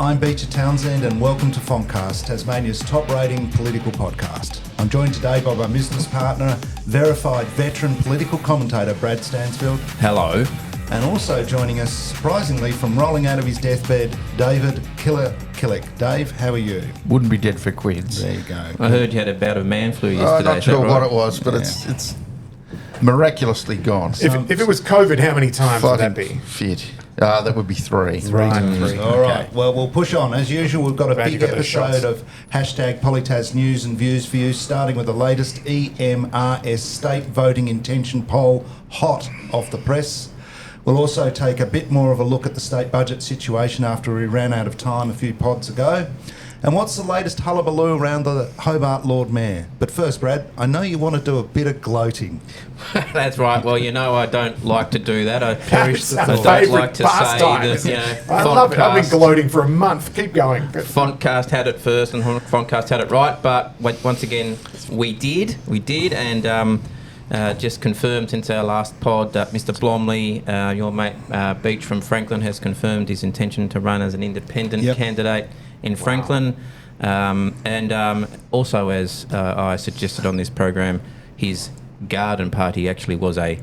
I'm Becher, Townshend, and welcome to FontCast, Tasmania's top-rating political podcast. I'm joined today by my business partner, verified veteran political commentator Brad Stansfield. Hello. And also joining us, surprisingly, from rolling out of his deathbed, David Killick. Dave, how are you? Wouldn't be dead for quids. There you go. I heard you had a bout of man flu yesterday. I'm not sure right? what it was, but it's miraculously gone. If it was COVID, how many times would that be? Fit. That would be three. Three. All right. Well, we'll push on. As usual, we've got a big episode of hashtag Polytas News and Views for you, starting with the latest EMRS state voting intention poll, hot off the press. We'll also take a bit more of a look at the state budget situation after we ran out of time a few pods ago. And what's the latest hullabaloo around the Hobart Lord Mayor? But first, Brad, I know you want to do a bit of gloating. That's right. Well, you know I don't like to do that. I That's don't like to say that, I love it. I've been gloating for a month. Keep going. FontCast had it first and FontCast had it right, but once again, we did, and just confirmed since our last pod that Mr. Blomley, your mate Beach from Franklin, has confirmed his intention to run as an independent candidate in Franklin. And also, as I suggested on this program, his garden party actually was a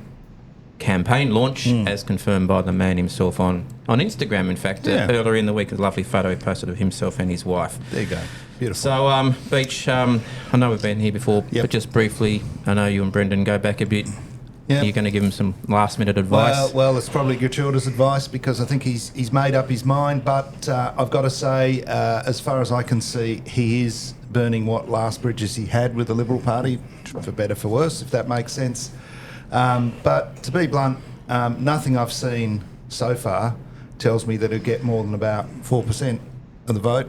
campaign launch, as confirmed by the man himself on Instagram. In fact, earlier in the week, a lovely photo he posted of himself and his wife. There you go. Beautiful. So, Beach, I know we've been here before, but just briefly, I know you and Brendan go back a bit. Are you going to give him some last-minute advice? Well, it's probably gratuitous advice because I think he's made up his mind. But I've got to say, as far as I can see, he is burning what last bridges he had with the Liberal Party, for better for worse, if that makes sense. But to be blunt, nothing I've seen so far tells me that he'll get more than about 4% of the vote,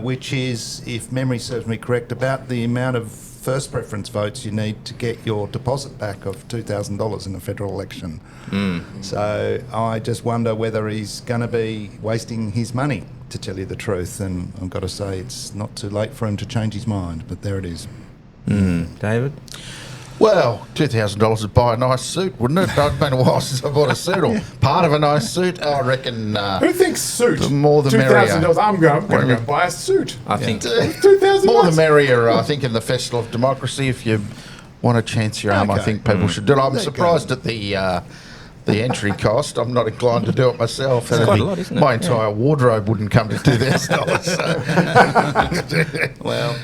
which is, if memory serves me correct, about the amount of first preference votes you need to get your deposit back of $2,000 in a federal election. So I just wonder whether he's going to be wasting his money, to tell you the truth. And I've got to say, it's not too late for him to change his mind, but there it is. David? Well, $2,000 would buy a nice suit, wouldn't it? It's been a while since I bought a suit, or part of a nice suit. I reckon. Who thinks suit? The more the merrier. $2,000. I'm going to go buy a suit. I think $2,000. More the merrier. I think in the Festival of Democracy, if you want to chance your arm, I think people should do it. I'm surprised at the entry cost. I'm not inclined to do it myself. It's quite a lot, isn't it? My entire wardrobe wouldn't come to $2,000. So. Well,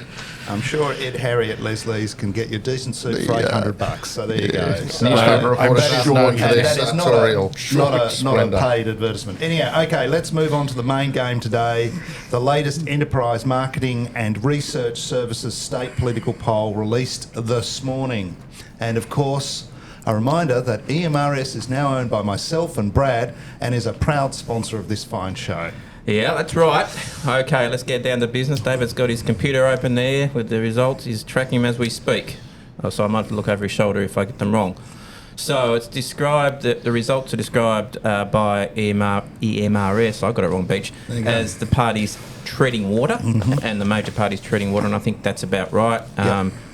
I'm sure Ed Harriet Leslie's can get you a decent suit for $800. So there you go. So, Newspaper reporter that known for their is sartorial not a paid advertisement. Anyhow, okay, let's move on to the main game today. The latest Enterprise Marketing and Research Services state political poll released this morning. And of course, a reminder that EMRS is now owned by myself and Brad and is a proud sponsor of this fine show. Yeah, that's right. Okay, let's get down to business. David's got his computer open there with the results. He's tracking them as we speak. So I might have to look over his shoulder if I get them wrong. So it's described, the results are described by EMRS, I got it wrong, Beach, as the parties treading water, and the major parties treading water, and I think that's about right.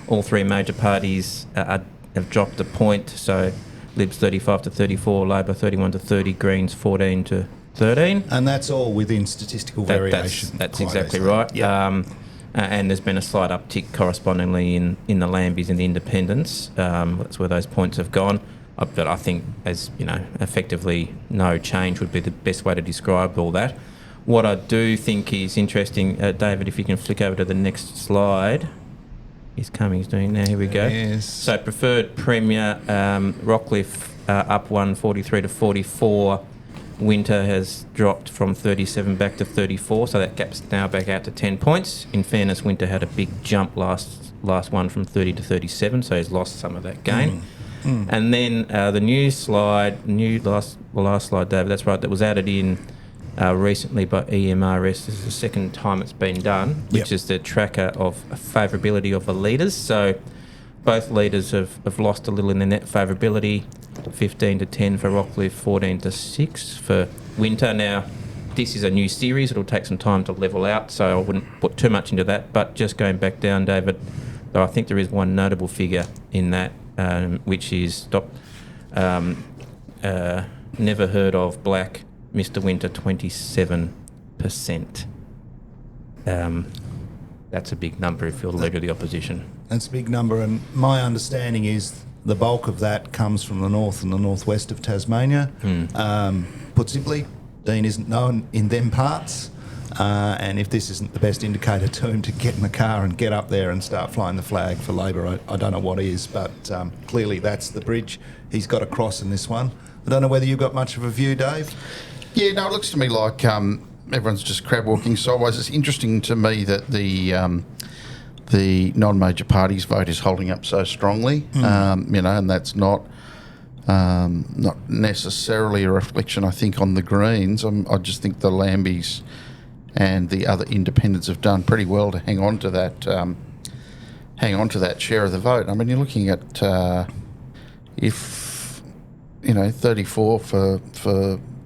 All three major parties have dropped a point, so Libs 35 to 34, Labor 31 to 30, Greens 14 to 13. And that's all within statistical variation. That's exactly right. Yep. And there's been a slight uptick correspondingly in the Lambies and the Independents. That's where those points have gone. But I think, as you know, effectively no change would be the best way to describe all that. What I do think is interesting, David, if you can flick over to the next slide. He's doing now. Here we go. Yes. So preferred Premier, Rockcliffe up 143 to 44. Winter has dropped from 37 back to 34, so that gap's now back out to 10 points. In fairness, Winter had a big jump last one from 30 to 37, so he's lost some of that gain. And then the last slide, David, that's right, that was added in recently by EMRS. This is the second time it's been done, which is the tracker of favourability of the leaders. So both leaders have lost a little in their net favourability. 15 to 10 for Rockcliffe, 14 to 6 for Winter. Now, this is a new series. It'll take some time to level out, so I wouldn't put too much into that. But just going back down, David, though I think there is one notable figure in that, which is never heard of black Mr. Winter 27 That's a big number if you're the leader of the opposition. That's a big number, and my understanding is the bulk of that comes from the north and the northwest of Tasmania. Put simply, Dean isn't known in them parts, and if this isn't the best indicator to him to get in the car and get up there and start flying the flag for Labor, I don't know what is, but clearly that's the bridge he's got to cross in this one. I don't know whether you've got much of a view, Dave? Yeah, no, it looks to me like everyone's just crab walking sideways. It's interesting to me that the non-major parties vote is holding up so strongly, and that's not necessarily a reflection, I think, on the Greens. I just think the Lambies and the other independents have done pretty well to hang on to that share of the vote. I mean, you're looking at 34 for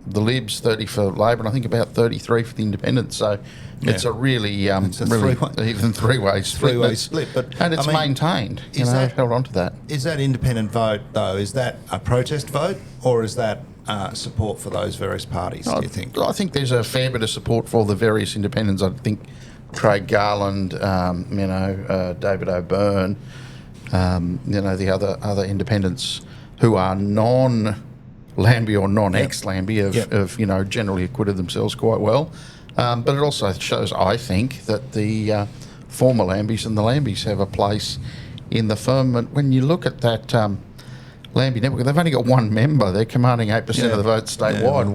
the Libs, 30 for Labor, and I think about 33 for the Independents. So it's a really, It's a really three-way- even three-way split. Three-way split, but and it's I mean, maintained. Held on to that. Is that independent vote, though, is that a protest vote, or is that support for those various parties, do you think? I think there's a fair bit of support for the various independents. I think Craig Garland, David O'Byrne, the other independents who are non-Lambie or non-ex-Lambie have generally acquitted themselves quite well. But it also shows, I think, that the former Lambies and the Lambies have a place in the firmament. When you look at that Lambie network, they've only got one member. They're commanding 8% of the vote statewide.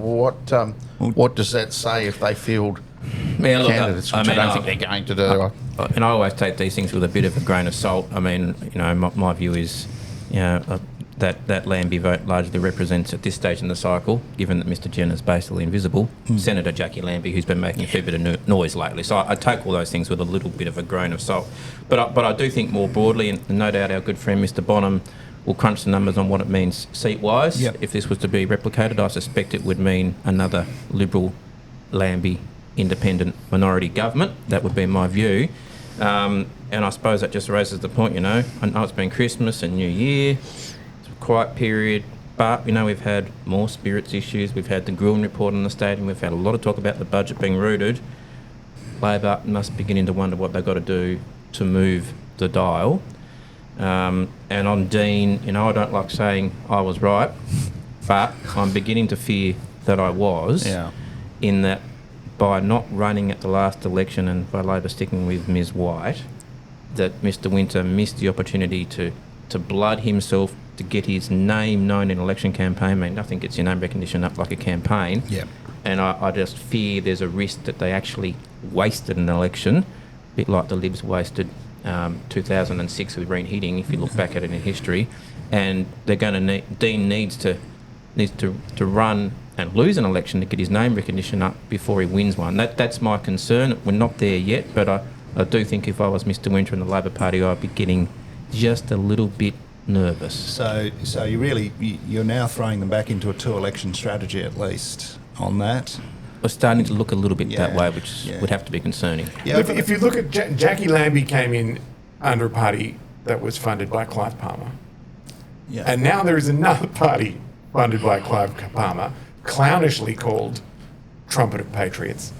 What does that say if they field candidates, which I don't think they're going to do? And I always take these things with a bit of a grain of salt. I mean, my view is, that Lambie vote largely represents at this stage in the cycle, given that Mr Jenner's basically invisible, Senator Jackie Lambie, who's been making a fair bit of noise lately. So I take all those things with a little bit of a grain of salt. But I do think more broadly, and no doubt our good friend Mr Bonham will crunch the numbers on what it means seat-wise. Yep. If this was to be replicated, I suspect it would mean another Liberal, Lambie, independent minority government. That would be my view. And I suppose that just raises the point, I know it's been Christmas and New Year, quiet period, but we've had more spirits issues. We've had the Gruen report on the stadium. We've had a lot of talk about the budget being rooted. Labor must be beginning to wonder what they've got to do to move the dial. And on Dean, I don't like saying I was right, but I'm beginning to fear that I was. In that by not running at the last election and by Labor sticking with Ms White, that Mr Winter missed the opportunity to blood himself to get his name known in an election campaign. I mean, nothing gets your name recognition up like a campaign. And I just fear there's a risk that they actually wasted an election, a bit like the Libs wasted 2006 with Reen Hitting, if you look back at it in history. And they're going to Dean needs to run and lose an election to get his name recognition up before he wins one. That's my concern. We're not there yet, but I do think if I was Mr Winter and the Labor Party, I'd be getting just a little bit nervous. So you're now throwing them back into a two-election strategy at least on that. We're starting to look a little bit that way, which would have to be concerning. If you look at Jackie Lambie came in under a party that was funded by Clive Palmer. And now there is another party funded by Clive Palmer, clownishly called Trumpet of Patriots.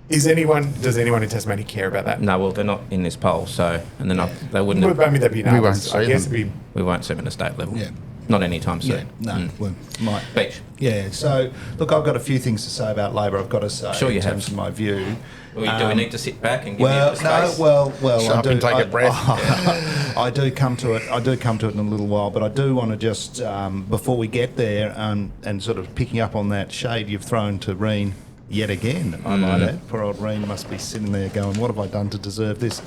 Does anyone in Tasmania care about that? No, well, they're not in this poll, so they wouldn't. I mean, that'd be We won't nice. see I guess them. it'd be. We won't see them at the state level. Not anytime soon. We might. Beach. So look, I've got a few things to say about Labor. I've got to say, Sure you in terms have. of my view. Do we need to sit back and give you the space? Shut up and take a breath. I do come to it. In a little while, but I do want to just before we get there and sort of picking up on that shade you've thrown to Reen yet again. I might add. Poor old Reen must be sitting there going, "What have I done to deserve this?"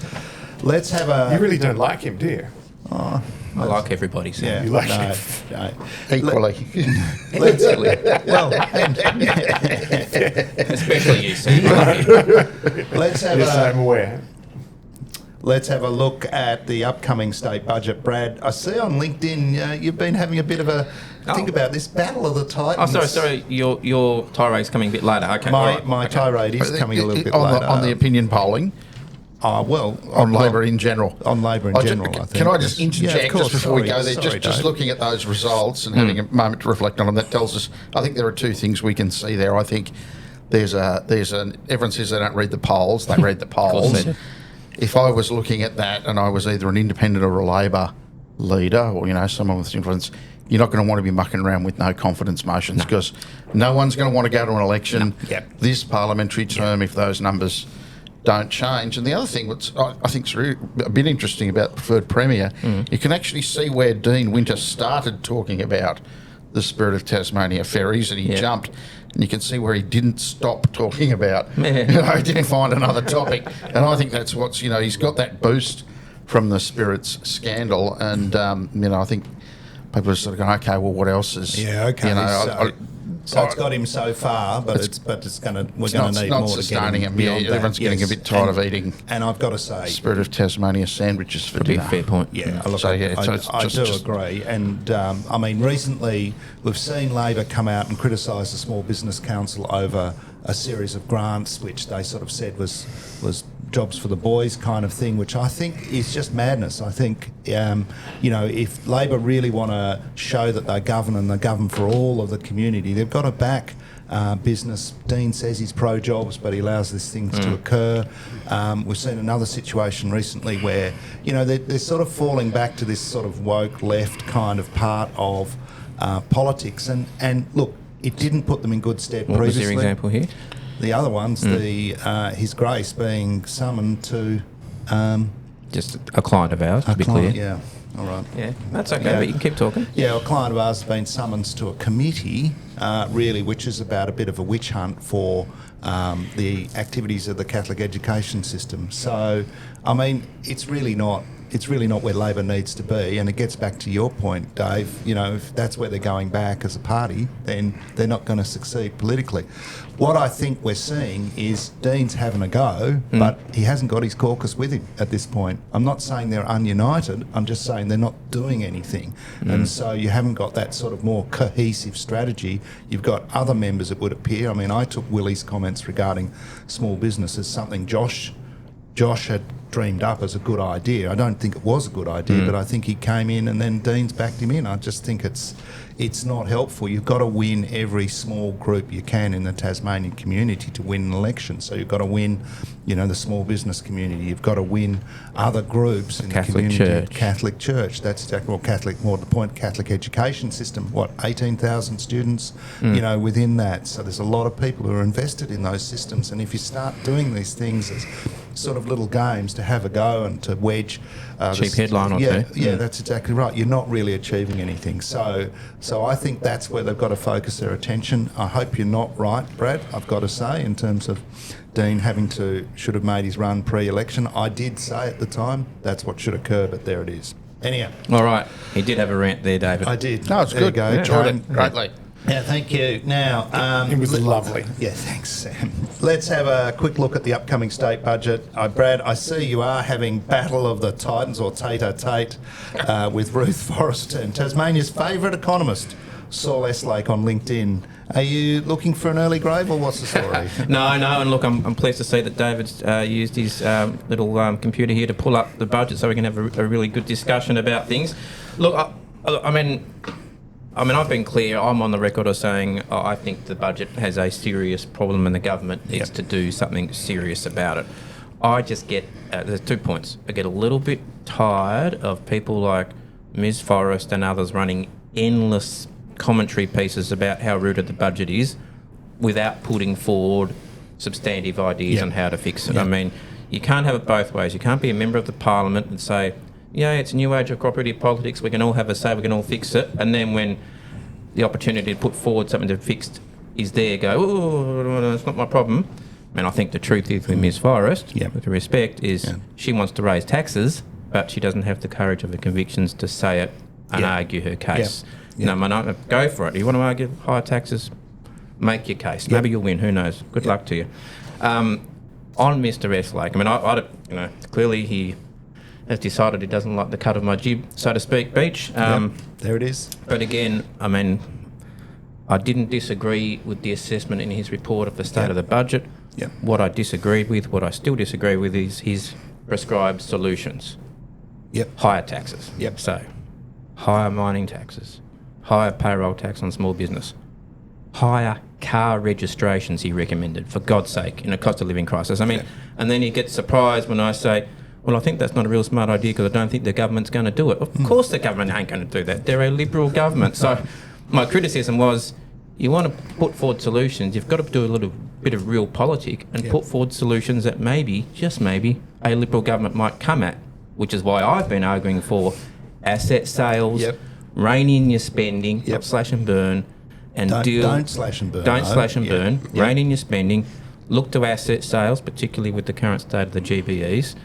Let's have a. You really don't like him, do you? Oh, I like everybody. So. yeah, You like no, him. no. Equally. Let's, well, Especially you, see. let's have Yes, I'm a. aware. Let's have a look at the upcoming state budget. Brad, I see on LinkedIn you've been having a bit of a think about this battle of the Titans. Oh, sorry. Your tirade's coming a bit later. Okay. My tirade is coming a little bit later. On the opinion polling. On Labor in general. On Labor in general, I think. Can I just interject of course, just before we go there? sorry, Just Dave. looking at those results and having a moment to reflect on them, that tells us, I think there are two things we can see there. I think everyone says they don't read the polls. They read the polls. If I was looking at that and I was either an independent or a Labor leader, or someone with influence, you're not going to want to be mucking around with no confidence motions, because no one's going to want to go to an election this parliamentary term if those numbers don't change. And the other thing which I think is really a bit interesting about the preferred premier, you can actually see where Dean Winter started talking about the Spirit of Tasmania ferries, and he jumped. And you can see where he didn't stop talking about, he didn't find another topic. And I think that's what's, he's got that boost from the Spirits scandal. And, I think people are sort of going, okay, well, what else is... Yeah, okay. So it's got him so far, but we're going to need more to get him beyond that. Everyone's getting a bit tired of eating. And I've got to say, Spirit of Tasmania sandwiches for dinner. Fair point. Yeah, I do agree. And recently we've seen Labor come out and criticise the Small Business Council over a series of grants, which they sort of said was jobs for the boys kind of thing, which I think is just madness. I think, if Labor really want to show that they govern and they govern for all of the community, they've got to back business. Dean says he's pro-jobs, but he allows these things to occur. We've seen another situation recently where, they're sort of falling back to this sort of woke left kind of part of politics. And look, it didn't put them in good stead previously. What was your example here? The other one's His Grace being summoned to... just a client of ours, to be clear. Yeah, all right. Yeah, that's okay, but you can keep talking. Yeah, a client of ours has been summoned to a committee, really, which is about a bit of a witch hunt for the activities of the Catholic education system. So, it's really not where Labor needs to be, and it gets back to your point, Dave. If that's where they're going back as a party, then they're not going to succeed politically. What I think we're seeing is Dean's having a go, but he hasn't got his caucus with him at this point. I'm not saying they're ununited, I'm just saying they're not doing anything. And so you haven't got that sort of more cohesive strategy. You've got other members, it would appear. I took Willie's comments regarding small business as something Josh had dreamed up as a good idea. I don't think it was a good idea, but I think he came in and then Dean's backed him in. I just think it's not helpful. You've got to win every small group you can in the Tasmanian community to win an election. So you've got to win, the small business community. You've got to win other groups in the community. Church. Catholic Church. That's exactly Catholic education system. 18,000 students, within that. So there's a lot of people who are invested in those systems. And if you start doing these things as sort of little games to have a go and to wedge cheap headline or two. Yeah, that's exactly right. You're not really achieving anything. So I think that's where they've got to focus their attention. I hope you're not right, Brad, I've got to say, in terms of Dean should have made his run pre-election. I did say at the time that's what should occur, but there it is. Anyhow. All right. He did have a rant there, David. I did. No, it's there good. You go. Enjoyed it greatly. Yeah, thank you. Now, it was lovely. Yeah, thanks, Sam. Let's have a quick look at the upcoming state budget. Brad, I see you are having Battle of the Titans, or Tate-a-Tate, with Ruth Forrest and Tasmania's favourite economist, Saul Eslake, on LinkedIn. Are you looking for an early grave, or what's the story? No, and look, I'm pleased to see that David's used his little computer here to pull up the budget so we can have a really good discussion about things. Look, I've been clear. I'm on the record of saying I think the budget has a serious problem and the government needs to do something serious about it. I just get, there's 2 points. I get a little bit tired of people like Ms. Forrest and others running endless commentary pieces about how rooted the budget is without putting forward substantive ideas on how to fix it. You can't have it both ways. You can't be a member of the parliament and say, yeah, it's a new age of cooperative politics, we can all have a say, we can all fix it, and then when the opportunity to put forward something to fix is there, go, oh, it's not my problem. I think the truth is with Ms. Forrest, with respect, is she wants to raise taxes, but she doesn't have the courage of her convictions to say it and argue her case. Go for it. You want to argue higher taxes, make your case. Maybe you'll win, who knows. Good luck to you. On Mr. Eslake, clearly he has decided he doesn't like the cut of my jib, so to speak, Beach. There it is. But again, I didn't disagree with the assessment in his report of the state of the budget. What I disagreed with, what I still disagree with, is his prescribed solutions. Higher taxes. So, higher mining taxes, higher payroll tax on small business, higher car registrations he recommended, for God's sake, in a cost of living crisis. I mean, and then he gets surprised when I say, well, I think that's not a real smart idea because I don't think the government's going to do it. Of course the government ain't going to do that. They're a Liberal government. So my criticism was, you want to put forward solutions, you've got to do a little bit of real politic and put forward solutions that maybe, just maybe, a Liberal government might come at, which is why I've been arguing for asset sales, rein in your spending, not slash and burn, and don't slash and burn. Don't slash and burn, rein in your spending, look to asset sales, particularly with the current state of the GBEs.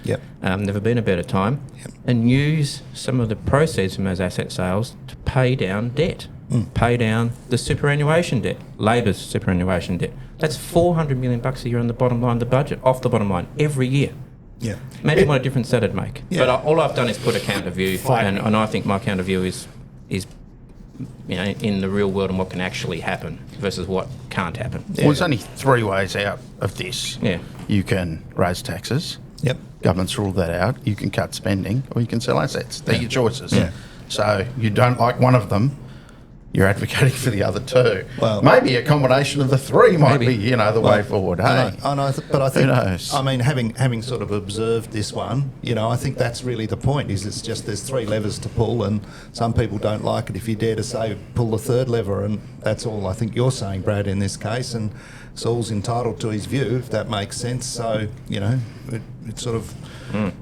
Never been a better time. And use some of the proceeds from those asset sales to pay down debt. Pay down the superannuation debt, Labor's superannuation debt. That's $400 million a year on the bottom line of the budget, off the bottom line, every year. Imagine what a difference that'd make. But all I've done is put a counter view, and I think my counter view is in the real world and what can actually happen versus what can't happen. Well, there's only 3 ways out of this. You can raise taxes. Government's ruled that out. You can cut spending, or you can sell assets. They're your choices. So you don't like one of them, you're advocating for the other 2. Well, maybe a combination of the 3 might be, the way forward. But I think, who knows? I mean, having sort of observed this one, I think that's really the point. Is it's just there's 3 levers to pull, and some people don't like it if you dare to say pull the 3rd lever, and that's all I think you're saying, Brad, in this case. And Saul's entitled to his view, if that makes sense. So it's sort of.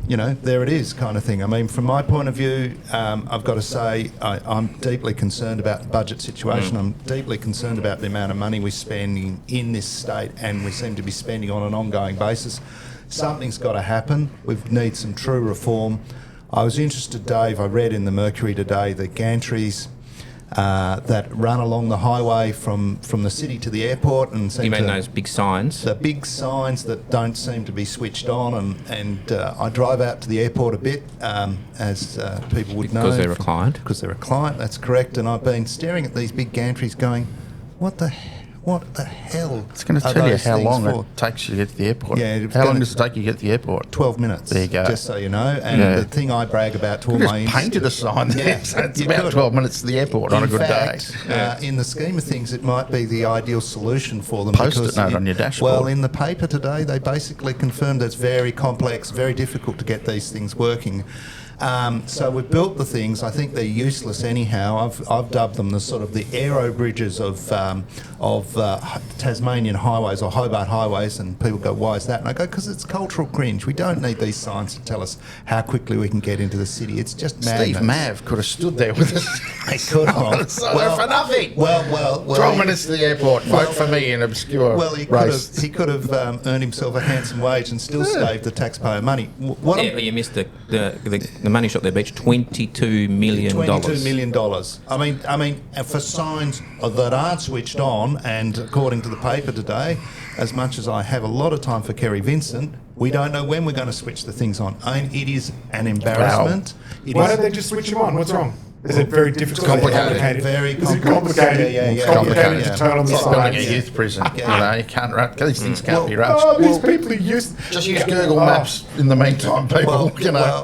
There it is kind of thing. I mean, from my point of view, I've got to say I'm deeply concerned about the budget situation. I'm deeply concerned about the amount of money we're spending in this state, and we seem to be spending on an ongoing basis. Something's got to happen. We need some true reform. I was interested, Dave, I read in the Mercury today the Gantrys that run along the highway from the city to the airport, and you mean those big signs? The big signs that don't seem to be switched on, and I drive out to the airport a bit, as people would know. Because they're a client? Because they're a client, that's correct, and I've been staring at these big Gantrys going, what the hell? It's going to tell you how long it takes you to get to the airport. How long does it take you to get to the airport? 12 minutes. There you go. Just so you know. And the thing I brag about to all my... just painted a sign there. So it's about 12 minutes to the airport on a good day. In the scheme of things, it might be the ideal solution for them. Post-it note on your dashboard. Well, in the paper today, they basically confirmed it's very complex, very difficult to get these things working. So we've built the things. I think they're useless anyhow. I've dubbed them the sort of the aero bridges of Tasmanian highways or Hobart highways, and people go, why is that? And I go, because it's cultural cringe. We don't need these signs to tell us how quickly we can get into the city. It's just madness. Steve Mav could have stood there with us. He could have. For nothing. Well. 12 minutes to the airport. Vote for me in obscure race. He could have earned himself a handsome wage and still saved the taxpayer money. But you missed the money shot there, Beach. $22 million. $22 million. I mean, for signs that aren't switched on, and according to the paper today, as much as I have a lot of time for Kerry Vincent, we don't know when we're going to switch the things on. I mean, it is an embarrassment. Why don't they just switch them on? What's wrong? Is it very difficult? Complicated. Very Is it complicated? Yeah. Complicated to turn on the It's building signs. a youth prison. You can't run. These things can't be rushed. These people are used. Just use Google Maps in the meantime, people.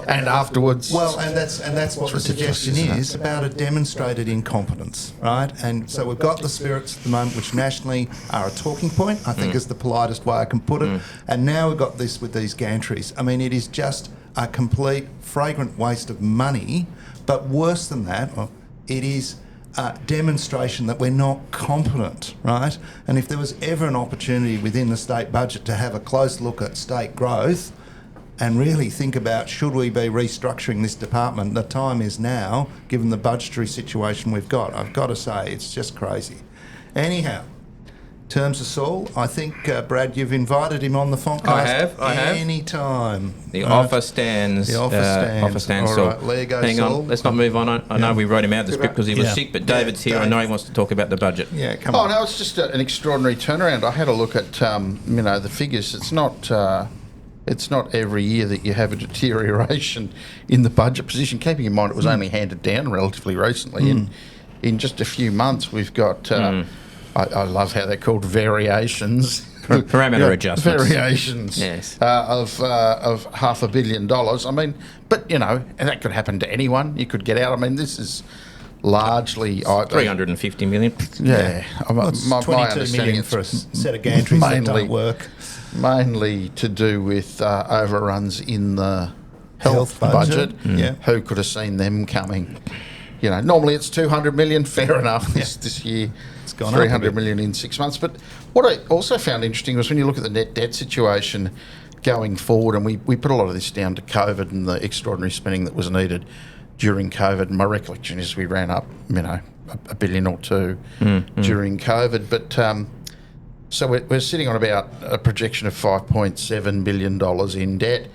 And afterwards. Well, and that's what the suggestion is about a demonstrated incompetence, right? And so we've got the spirits at the moment, which nationally are a talking point, I think is the politest way I can put it. And now we've got this with these Gantrys. I mean, it is just a complete flagrant waste of money. But worse than that, it is a demonstration that we're not competent, right? And if there was ever an opportunity within the state budget to have a close look at state growth and really think about should we be restructuring this department, the time is now, given the budgetary situation we've got. I've got to say, it's just crazy. Anyhow, in terms of Saul, I think, Brad, you've invited him on the FontCast. I have. Any time. The offer stands. The offer stands. Saul. All right, there you go, Hang Saul. on, let's not move on. I know we wrote him out of the script because he was sick, but David's here. I know he wants to talk about the budget. Yeah, come on. Oh, no, it's just an extraordinary turnaround. I had a look at, the figures. It's not every year that you have a deterioration in the budget position, keeping in mind it was only handed down relatively recently. In just a few months, we've got... I love how they're called variations. Parameter adjustments. Variations of $500 million. I mean, but, and that could happen to anyone. You could get out. I mean, this is largely... 350 million. Yeah. Well, it's My 22 understanding million it's for a set of Gantrys that don't work. Mainly to do with overruns in the health budget. Yeah. Who could have seen them coming? You know, normally it's 200 million, fair enough. This year it's gone up a 300 bit. million in 6 months. But what I also found interesting was when you look at the net debt situation going forward, and we put a lot of this down to COVID and the extraordinary spending that was needed during COVID. And my recollection is we ran up, you know, a billion or two during COVID. But so we're sitting on about a projection of $5.7 billion in debt.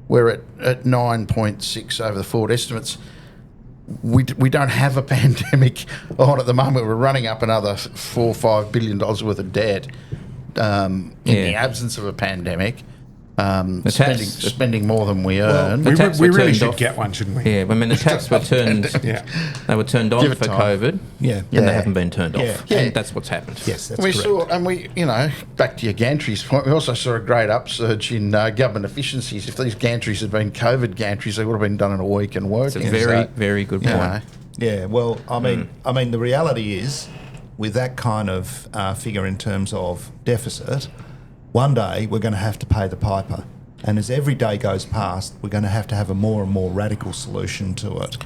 We're at 9.6 over the forward estimates. We don't have a pandemic on at the moment. We're running up another $4 or $5 billion worth of debt in the absence of a pandemic. Spending more than we earn. We really should get one, shouldn't we? Yeah, I mean the taps were turned. They were turned on for COVID. And they haven't been turned off. And that's what's happened. Yes, that's we correct. back to your Gantrys point, we also saw a great upsurge in government efficiencies. If these Gantrys had been COVID Gantrys, they would have been done in a week and working. It's a very, very good point. Yeah, well, I mean, the reality is, with that kind of figure in terms of deficit, one day we're going to have to pay the piper. And as every day goes past, we're going to have a more and more radical solution to it.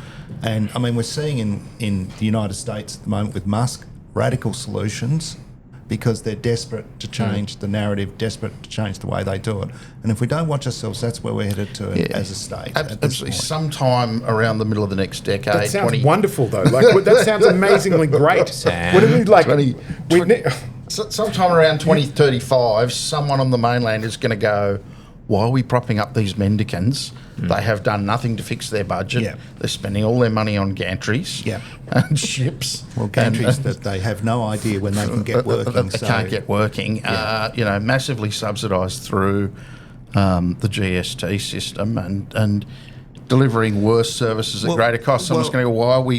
And, I mean, we're seeing in the United States at the moment with Musk, radical solutions because they're desperate to change the narrative, desperate to change the way they do it. And if we don't watch ourselves, that's where we're headed to as a state. Absolutely. Sometime around the middle of the next decade. That sounds wonderful, though. Like that sounds amazingly great. What do we like? Sometime around 2035, someone on the mainland is going to go, why are we propping up these mendicants? They have done nothing to fix their budget. They're spending all their money on Gantrys and ships. Well, Gantrys that they have no idea when they can get working. They can't get working. Massively subsidised through the GST system and delivering worse services at greater cost. Someone's going to go,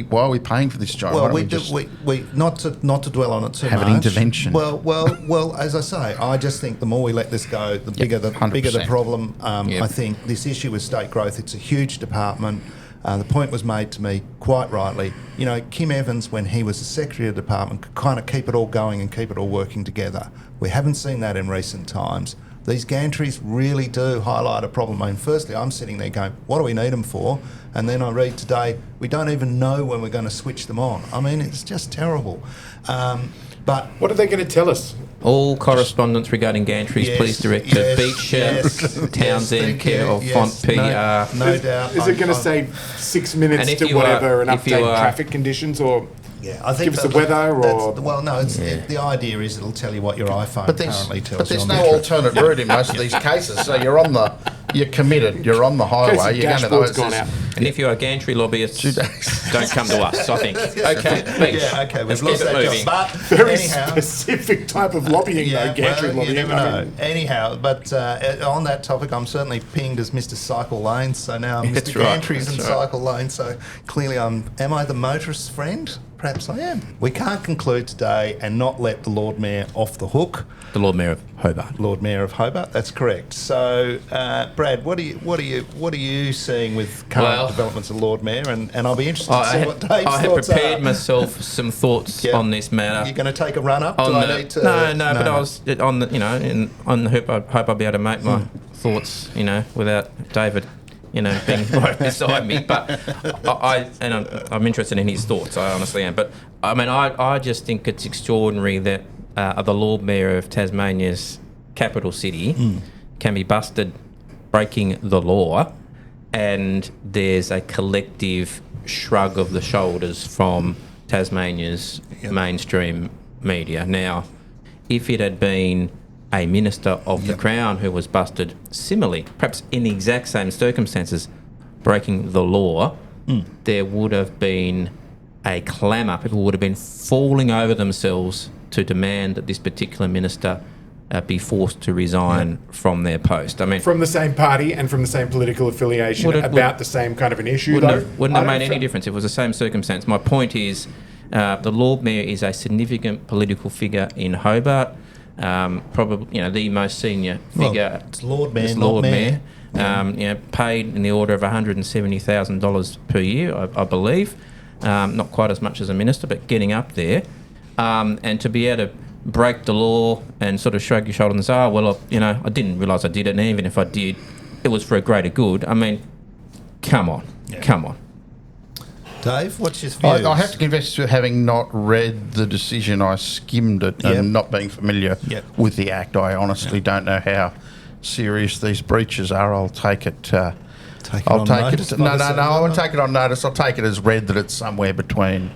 why are we paying for this job? Well, we not to dwell on it too much. Have an intervention. Well. As I say, I just think the more we let this go, the bigger the problem. I think this issue with state growth. It's a huge department. The point was made to me quite rightly. You know, Kim Evans, when he was the Secretary of the Department, could kind of keep it all going and keep it all working together. We haven't seen that in recent times. These Gantrys really do highlight a problem. I mean, firstly, I'm sitting there going, what do we need them for? And then I read today, we don't even know when we're going to switch them on. I mean, it's just terrible. But what are they going to tell us? All correspondence regarding Gantrys, please direct to Becher, Townshend, care of Font PR. No doubt. Is it going to say 6 minutes to whatever and update traffic conditions, or I think give us the weather? Or the idea is it'll tell you what your iPhone currently tells you. But there's no alternate route in most of these cases. So you're committed. You're on the highway. You're going to those. Gone out. And if you're a Gantry lobbyist, don't come to us, I think. Okay, thanks. Okay, Let's we've lost keep it that moving. job. But Very anyhow, specific type of lobbying, though, Gantry lobbying. You never know. Anyhow, but on that topic, I'm certainly pinged as Mr. Cycle Lane, so now I'm Mr. Gantry's in Cycle Lane, so clearly am I the motorist's friend? Perhaps I am. We can't conclude today and not let the Lord Mayor off the hook. The Lord Mayor of Hobart. Lord Mayor of Hobart, that's correct. So, Brad, what are you seeing with current developments of Lord Mayor? And I'll be interested to see what Dave's thoughts are. I have prepared myself some thoughts on this matter. You're going to take a run up? No, but I was on the on the hoop. I hope I'll be able to make my thoughts, without David. Being right beside me, but I'm interested in his thoughts. I honestly am. But I mean, I just think it's extraordinary that the Lord Mayor of Tasmania's capital city can be busted breaking the law, and there's a collective shrug of the shoulders from Tasmania's mainstream media. Now, if it had been a minister of the Crown who was busted similarly, perhaps in the exact same circumstances, breaking the law, there would have been a clamour. People would have been falling over themselves to demand that this particular minister be forced to resign from their post. I mean, from the same party and from the same political affiliation, the same kind of an issue. Wouldn't have made any difference if it was the same circumstance. My point is, the Lord Mayor is a significant political figure in Hobart. Probably, the most senior figure. It's Lord Mayor, Lord Mayor. Paid in the order of $170,000 per year, I believe. not quite as much as a minister, but getting up there, and to be able to break the law and sort of shrug your shoulders and say, oh, well, I didn't realise I did it, and even if I did, it was for a greater good. I mean, come on. Dave, what's your views? I have to confess to having not read the decision. I skimmed it and not being familiar with the Act. I honestly don't know how serious these breaches are. I'll take it. I won't take it on notice. I'll take it as read that it's somewhere between,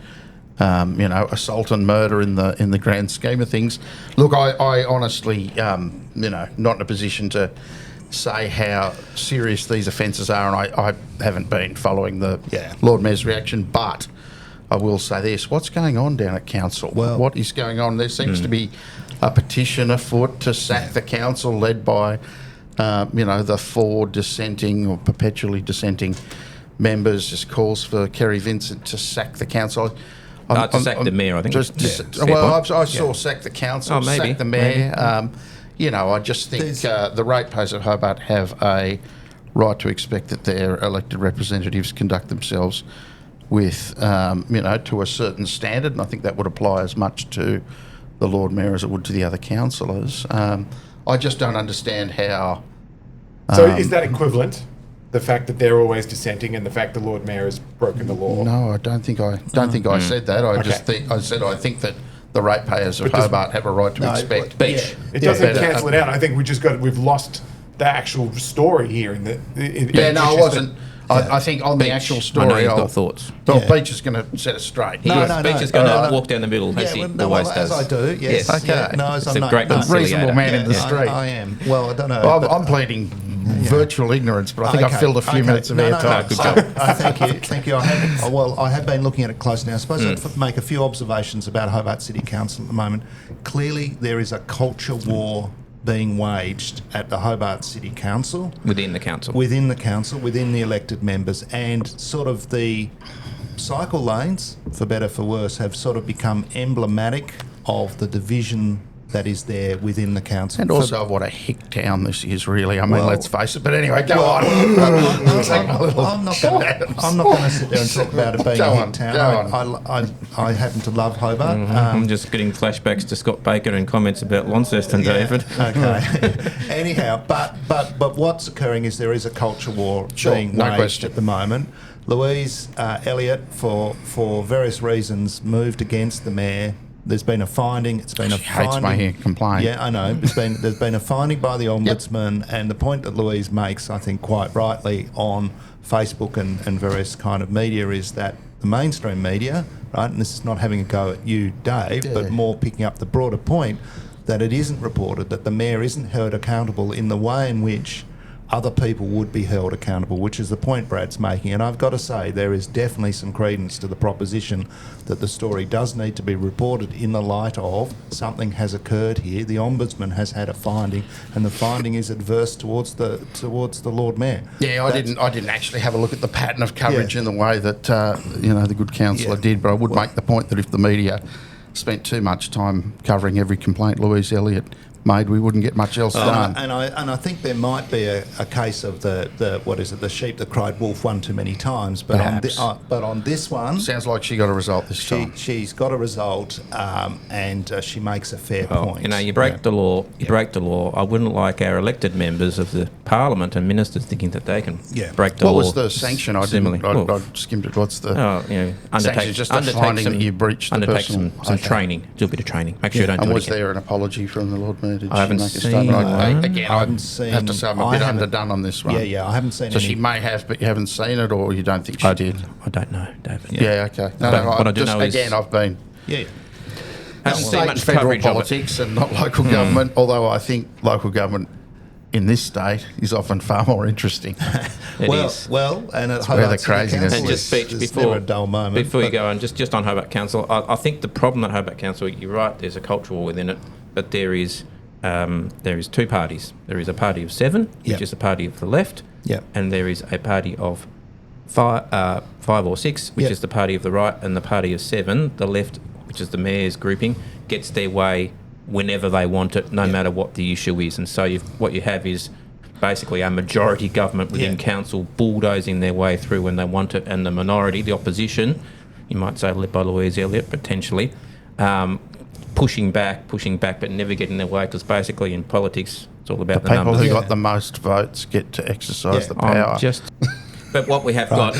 assault and murder in the grand scheme of things. Look, I honestly, not in a position to say how serious these offences are, and I haven't been following the Lord Mayor's reaction, but I will say this: what's going on down at council? Well, what is going on? There seems to be a petition afoot to sack the council, led by the 4 dissenting or perpetually dissenting members. Just calls for Kerry Vincent to sack the council. To sack the mayor, I think. I saw sack the council, sack the mayor. I just think the ratepayers of Hobart have a right to expect that their elected representatives conduct themselves with, to a certain standard, and I think that would apply as much to the Lord Mayor as it would to the other councillors. I just don't understand how... So is that equivalent? The fact that they're always dissenting and the fact the Lord Mayor has broken the law? No, I don't think I said that. I think that the ratepayers of Hobart have a right to expect. It doesn't cancel it out. I think we've lost the actual story here. I wasn't. I think on the actual story, I know you've got thoughts. Well, Beach is going to set us straight. Beach is going to walk down the middle, as he always does. As I do, yes. Okay. It's a great reasonable man in the street. I am. Well, I don't know. I'm pleading virtual ignorance, but I think I've filled a few minutes of airtime. Good job. Thank you. I have been looking at it closely. I suppose I'd make a few observations about Hobart City Council at the moment. Clearly, there is a culture war being waged at the Hobart City Council. Within the council, within the elected members, and sort of the cycle lanes, for better for worse, have sort of become emblematic of the division that is there within the council. And also what a hick town this is, really. I mean, let's face it. But anyway, go on. I'm not going to sit there and talk about it being a hick town. I happen to love Hobart. I'm just getting flashbacks to Scott Baker and comments about Launceston, David. Okay. Anyhow, but what's occurring is there is a culture war being waged at the moment. Louise Elliott, for various reasons, moved against the mayor. There's been a finding. It's been she hates my complaint. Yeah, I know. There's been a finding by the Ombudsman, and the point that Louise makes, I think quite rightly, on Facebook and various kind of media is that the mainstream media, right, and this is not having a go at you, Dave, but more picking up the broader point that it isn't reported, that the mayor isn't held accountable in the way in which other people would be held accountable, which is the point Brad's making. And I've got to say, there is definitely some credence to the proposition that the story does need to be reported in the light of something has occurred here. The Ombudsman has had a finding, and the finding is adverse towards the Lord Mayor. Yeah, I didn't actually have a look at the pattern of coverage in the way that the good councillor did, but I would make the point that if the media spent too much time covering every complaint Louise Elliott made, we wouldn't get much else done. And I think there might be a case of the sheep that cried wolf one too many times. But on this one, sounds like she got a result this time. She's got a result, and she makes a fair point. You break the law. You break the law. I wouldn't like our elected members of the Parliament and ministers thinking that they can break the law. What was the sanction? I skimmed it. What's the sanction? Just a finding that you breached the personal... some training. Do a bit of training. Make sure you don't do it again. And was there an apology from the Lord Mayor? I haven't seen one. I haven't seen. I have to say I'm a bit underdone on this one. Yeah, I haven't seen. So she may have, but you haven't seen it, or you don't think she did. I don't know, David. Yeah, okay. But I do know again, I've been. Yeah. Haven't seen much federal coverage politics and not local government. Although I think local government in this state is often far more interesting. Well, and at where the craziness and just speech before a dull moment. Before you go on, just on Hobart Council, I think the problem at Hobart Council, you're right, there's a culture war within it, but there is two parties. There is a party of 7, which is the party of the left, and there is a party of 5 or 6, which is the party of the right, and the party of 7, the left, which is the mayor's grouping, gets their way whenever they want it, no matter what the issue is. And so what you have is basically a majority government within council bulldozing their way through when they want it, and the minority, the opposition, you might say, led by Louise Elliott, potentially, pushing back, but never getting their way, because basically in politics, it's all about the People numbers. who got the most votes get to exercise the power. But what we have got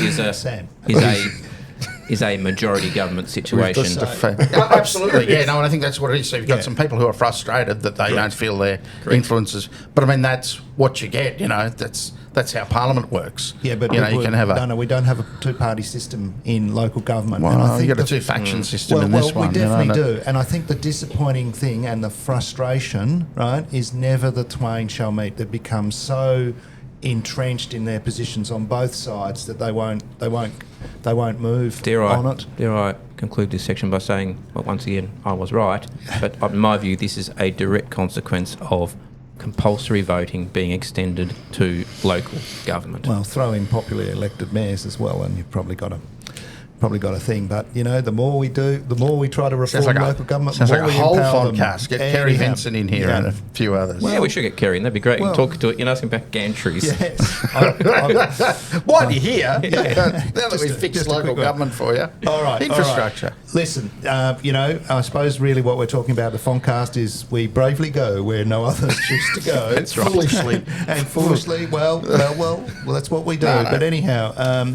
is a majority government situation. Absolutely, yeah. No, and I think that's what it is. So you've got some people who are frustrated that they don't feel their influences. But I mean, that's what you get. That's how Parliament works. Yeah, but you can have we don't have a two-party system in local government. Well, and I think you've got a two-faction system in this one. We definitely do. And I think the disappointing thing and the frustration, right, is never the twain shall meet. They become so entrenched in their positions on both sides that they won't move on it. Dare I conclude this section by saying, well, once again, I was right, but in my view, this is a direct consequence of compulsory voting being extended to local government. Well, throw in popularly elected mayors as well, and you've probably got a thing. But the more we do, the more we try to reform local government. Sounds the like more a we whole empower them. FontCast. Get Kerry Vincent in here and a few others. Well, we should get Kerry in. That'd be great. Well, you can talk to it. Ask him about Gantrys. Yes. Why are you here? Now that we've fixed local government for you. All right. Infrastructure. All right. Listen, I suppose really what we're talking about, the FontCast, is we bravely go where no others choose to go. That's right. Foolishly, well, that's what we do. No. But anyhow...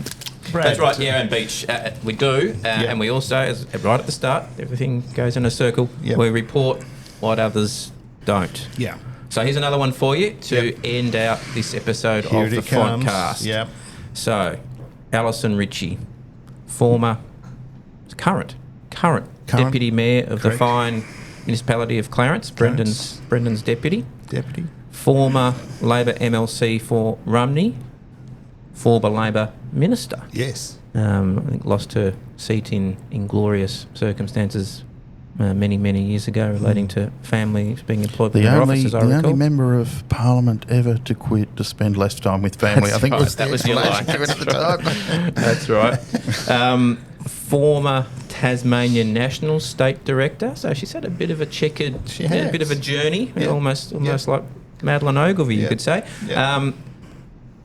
Brad, that's right, and Beach, we do, and we also, right at the start, everything goes in a circle, we report what others don't. Yeah. So here's another one for you to end out this episode Here of the it comes. FontCast. Yep. So, Alison Ritchie, current Deputy Mayor of the fine municipality of Clarence, Brendan's deputy. Former Labor MLC for Rumney, former Labor Minister. Yes. I think lost her seat in inglorious circumstances many years ago, relating to families being employed by their office, as I recall. The only member of Parliament ever to quit to spend less time with family. That's I think right. was That was your line. at the time. That's right. Former Tasmanian National State Director. So she's had a bit of a checkered, a bit of a journey, almost like Madeleine Ogilvie, you could say. Yeah.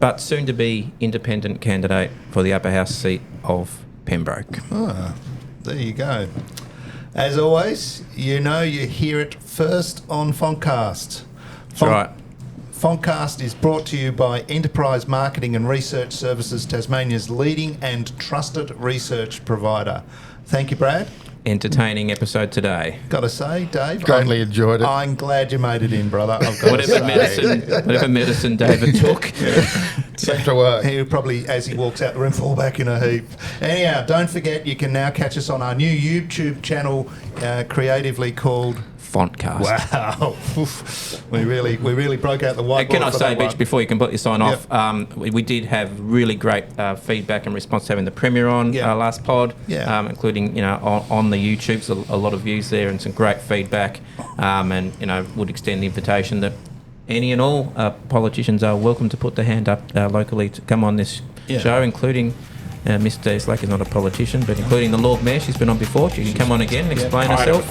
But soon to be independent candidate for the upper house seat of Pembroke. Ah, there you go. As always, you hear it first on FontCast. That's right. FontCast is brought to you by Enterprise Marketing and Research Services, Tasmania's leading and trusted research provider. Thank you, Brad. Entertaining episode today. Got to say, Dave, Greatly enjoyed it. I'm glad you made it in, brother. I've got Whatever medicine David took. Seemed to work. He'll probably, as he walks out the room, fall back in a heap. Anyhow, don't forget you can now catch us on our new YouTube channel, creatively called FontCast. Wow, we really broke out the whiteboard. And can I say, Beach, one. before you completely sign off, we did have really great feedback and response to having the Premier on last pod, including on the YouTube, so a lot of views there and some great feedback, and would extend the invitation that any and all politicians are welcome to put their hand up locally to come on this show, including Miss Slack is not a politician, but including the Lord Mayor, she's been on before. She can come on again and explain herself,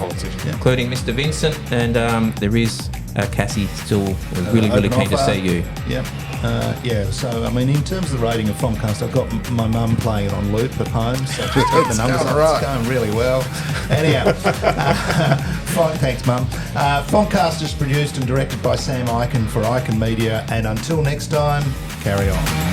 including Mr. Vincent, and there is Cassie still really keen to see you. So I mean, in terms of the rating of FontCast, I've got my mum playing it on loop at home, so just keep the numbers up. It's going really well. Anyhow, thanks, Mum. FontCast is produced and directed by Sam Eichen for Eichen Media, and until next time, carry on.